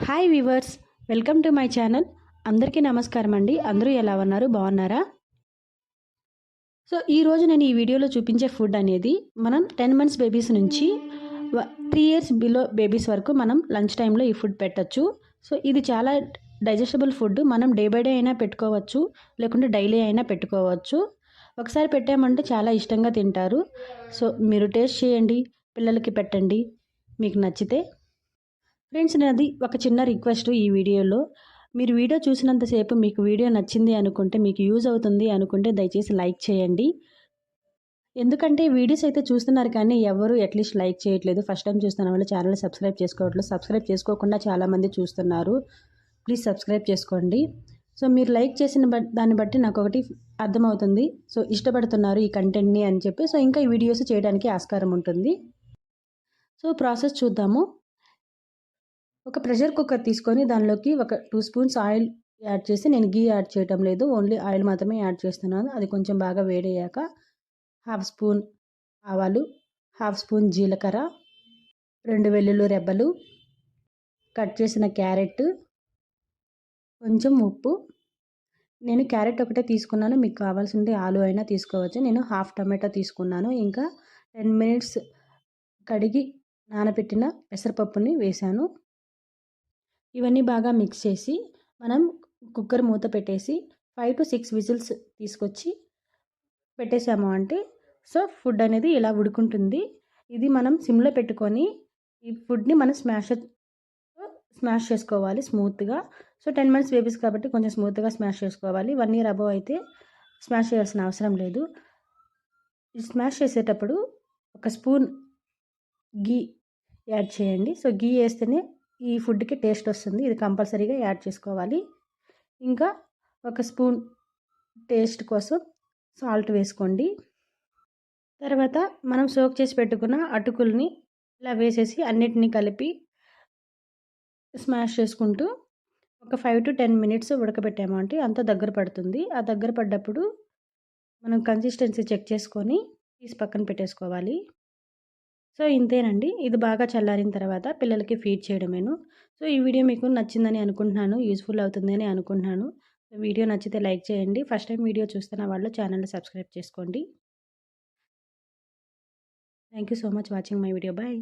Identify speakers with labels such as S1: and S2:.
S1: Hi weavers, welcome to my channel. అందరికీ నమస్కారం అండి. అందరూ ఎలా ఉన్నారు? బాగున్నారా? సో ఈరోజు నేను ఈ వీడియోలో చూపించే ఫుడ్ అనేది మనం 10 మంత్స్ బేబీస్ నుంచి 3 ఇయర్స్ బిలో బేబీస్ వరకు మనం లంచ్ టైంలో ఈ ఫుడ్ పెట్టచ్చు. సో ఇది చాలా డైజెస్టబుల్ ఫుడ్. మనం డే బై డే అయినా పెట్టుకోవచ్చు, లేకుంటే డైలీ అయినా పెట్టుకోవచ్చు. ఒకసారి పెట్టామంటే చాలా ఇష్టంగా తింటారు. సో మీరు టేస్ట్ చేయండి, పిల్లలకి పెట్టండి మీకు నచ్చితే. ఫ్రెండ్స్, నాది ఒక చిన్న రిక్వెస్ట్ ఈ వీడియోలో. మీరు వీడియో చూసినంతసేపు మీకు వీడియో నచ్చింది అనుకుంటే, మీకు యూజ్ అవుతుంది అనుకుంటే దయచేసి లైక్ చేయండి. ఎందుకంటే వీడియోస్ అయితే చూస్తున్నారు కానీ ఎవరు అట్లీస్ట్ లైక్ చేయట్లేదు. ఫస్ట్ టైం చూస్తున్న వాళ్ళు ఛానల్ సబ్స్క్రైబ్ చేసుకోవట్లేదు. సబ్స్క్రైబ్ చేసుకోకుండా చాలామంది చూస్తున్నారు. ప్లీజ్ సబ్స్క్రైబ్ చేసుకోండి. సో మీరు లైక్ చేసిన దాన్ని బట్టి నాకు ఒకటి అర్థమవుతుంది. సో ఇష్టపడుతున్నారు ఈ కంటెంట్ని అని చెప్పి. సో ఇంకా ఈ వీడియోస్ చేయడానికి ఆస్కారం ఉంటుంది. సో ప్రాసెస్ చూద్దాము. ఒక ప్రెషర్ కుక్కర్ తీసుకొని దానిలోకి ఒక 2 స్పూన్స్ ఆయిల్ యాడ్ చేసి, నేను గీ యాడ్ చేయటం లేదు, ఓన్లీ ఆయిల్ మాత్రమే యాడ్ చేస్తున్నాను. అది కొంచెం బాగా వేడయ్యాక 1/2 స్పూన్ ఆవాలు, 1/2 స్పూన్ జీలకర్ర, 2 వెల్లుల్లి రెబ్బలు, కట్ చేసిన క్యారెట్, కొంచెం ఉప్పు. నేను క్యారెట్ ఒకటే తీసుకున్నాను, మీకు కావాల్సింటే ఆలు అయినా తీసుకోవచ్చు. నేను 1/2 టమాటో తీసుకున్నాను. ఇంకా 10 మినిట్స్ కడిగి నానబెట్టిన పెసరపప్పుని వేశాను. ఇవన్నీ బాగా మిక్స్ చేసి మనం కుక్కర్ మూత పెట్టేసి 5 to 6 విజిల్స్ తీసుకొచ్చి పెట్టేసాము అంటే సో ఫుడ్ అనేది ఇలా ఉడుకుంటుంది. ఇది మనం సిమ్లో పెట్టుకొని ఈ ఫుడ్ని మనం స్మాష్ చేసుకోవాలి స్మూత్గా. సో 10 మంత్స్ బేబీస్ కాబట్టి కొంచెం స్మూత్గా స్మాష్ చేసుకోవాలి. 1 ఇయర్ అబవ్ అయితే స్మాష్ చేయాల్సిన అవసరం లేదు. ఇది స్మాష్ చేసేటప్పుడు ఒక స్పూన్ గీ యాడ్ చేయండి. సో గీ వేస్తేనే ఈ ఫుడ్కి టేస్ట్ వస్తుంది. ఇది కంపల్సరీగా యాడ్ చేసుకోవాలి. ఇంకా ఒక స్పూన్ టేస్ట్ కోసం సాల్ట్ వేసుకోండి. తర్వాత మనం సోక్ చేసి పెట్టుకున్న అటుకుల్ని ఇలా వేసేసి అన్నిటినీ కలిపి స్మాష్ చేసుకుంటూ ఒక 5 to 10 మినిట్స్ ఉడకబెట్టాము అంటే అంత దగ్గర పడుతుంది. ఆ దగ్గర పడ్డప్పుడు మనం కన్సిస్టెన్సీ చెక్ చేసుకొని తీసి పక్కన పెట్టేసుకోవాలి. సో ఇంతేనండి. ఇది బాగా చల్లారిన తర్వాత పిల్లలకి ఫీడ్ చేయడమేను. సో ఈ వీడియో మీకు నచ్చిందని అనుకుంటున్నాను, యూజ్ఫుల్ అవుతుందని అనుకుంటున్నాను. వీడియో నచ్చితే లైక్ చేయండి. ఫస్ట్ టైం వీడియో చూస్తున్న వాళ్ళు ఛానల్ని సబ్స్క్రైబ్ చేసుకోండి. Thank you so much watching my video. Bye.